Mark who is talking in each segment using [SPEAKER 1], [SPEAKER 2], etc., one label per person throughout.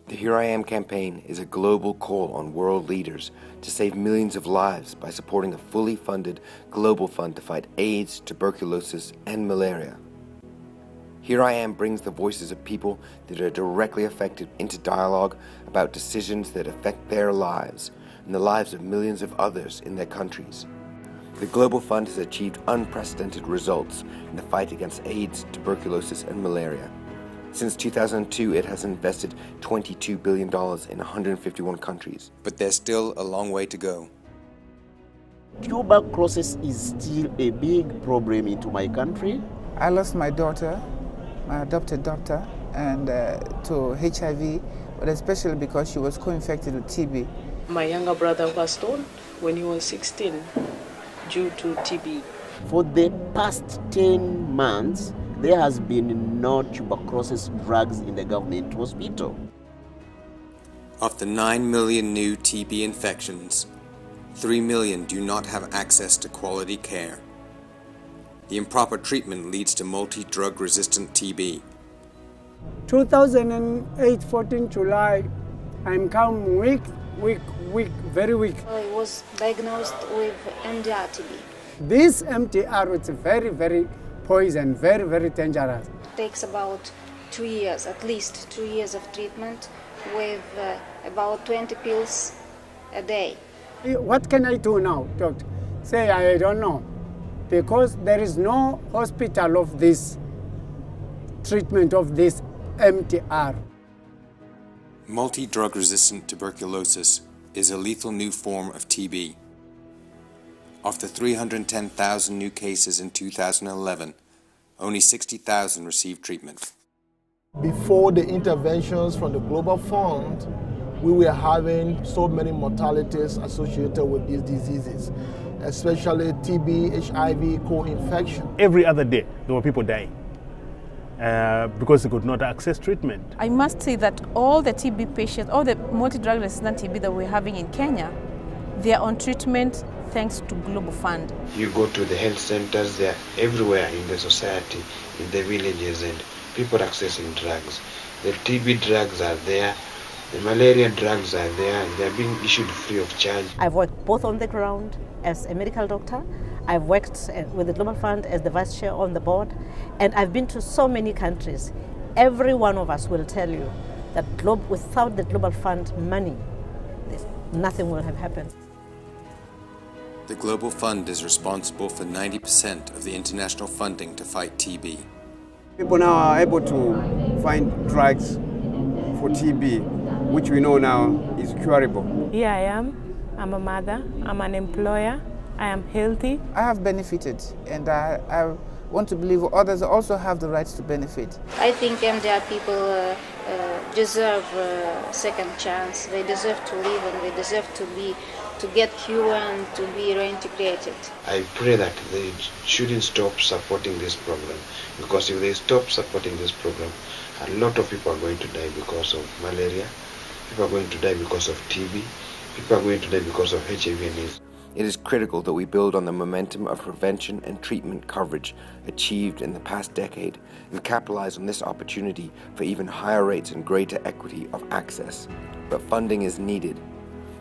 [SPEAKER 1] The Here I Am campaign is a global call on world leaders to save millions of lives by supporting a fully funded global fund to fight AIDS, tuberculosis, and malaria. Here I Am brings the voices of people that are directly affected into dialogue about decisions that affect their lives and the lives of millions of others in their countries. The Global Fund has achieved unprecedented results in the fight against AIDS, tuberculosis, and malaria. Since 2002, it has invested $22 billion in 151 countries. But there's still a long way to go.
[SPEAKER 2] Tuberculosis is still a big problem into my country.
[SPEAKER 3] I lost my daughter, my adopted daughter, and to HIV, but especially because she was co-infected with TB.
[SPEAKER 4] My younger brother passed on when he was 16 due to TB.
[SPEAKER 2] For the past 10 months, there has been no tuberculosis drugs in the government hospital.
[SPEAKER 1] Of the 9 million new TB infections, 3 million do not have access to quality care. The improper treatment leads to multi-drug resistant TB.
[SPEAKER 5] 2008, 14 July, I'm come weak, very weak.
[SPEAKER 6] I was diagnosed with MDRTB.
[SPEAKER 5] This MDR is very poison, very dangerous.
[SPEAKER 6] It takes about 2 years, at least 2 years of treatment with about 20 pills a day.
[SPEAKER 5] What can I do now, doctor? Say I don't know, because there is no hospital of this treatment of this MDR.
[SPEAKER 1] Multi-drug resistant tuberculosis is a lethal new form of TB. Of the 310,000 new cases in 2011, only 60,000 received treatment.
[SPEAKER 7] Before the interventions from the Global Fund, we were having so many mortalities associated with these diseases, especially TB, HIV, co-infection.
[SPEAKER 8] Every other day, there were people dying because they could not access treatment.
[SPEAKER 9] I must say that all the TB patients, all the multi-drug resistant TB that we're having in Kenya, they are on treatment thanks to Global Fund.
[SPEAKER 10] You go to the health centers, they are everywhere in the society, in the villages, and people accessing drugs. The TB drugs are there, the malaria drugs are there, and they are being issued free of charge.
[SPEAKER 11] I've worked both on the ground as a medical doctor. I've worked with the Global Fund as the vice chair on the board, and I've been to so many countries. Every one of us will tell you that without the Global Fund money, nothing will have happened.
[SPEAKER 1] The Global Fund is responsible for 90% of the international funding to fight TB.
[SPEAKER 12] People now are able to find drugs for TB, which we know now is curable.
[SPEAKER 13] Here I am. I'm a mother. I'm an employer. I am healthy.
[SPEAKER 3] I have benefited, and I want to believe others also have the right to benefit.
[SPEAKER 6] I think MDR people deserve a second chance. They deserve to live, and they deserve to get cured and to be reintegrated.
[SPEAKER 10] I pray that they shouldn't stop supporting this program, because if they stop supporting this program, a lot of people are going to die because of malaria, people are going to die because of TB, people are going to die because of HIV and AIDS.
[SPEAKER 1] It is critical that we build on the momentum of prevention and treatment coverage achieved in the past decade and capitalize on this opportunity for even higher rates and greater equity of access. But funding is needed.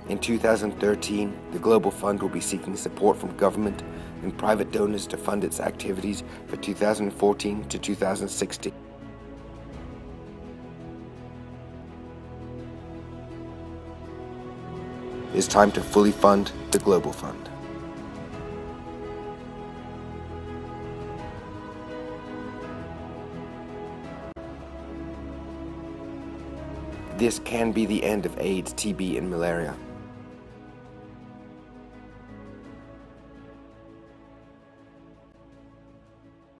[SPEAKER 1] In 2013, the Global Fund will be seeking support from government and private donors to fund its activities for 2014 to 2016. It's time to fully fund the Global Fund. This can be the end of AIDS, TB, and malaria.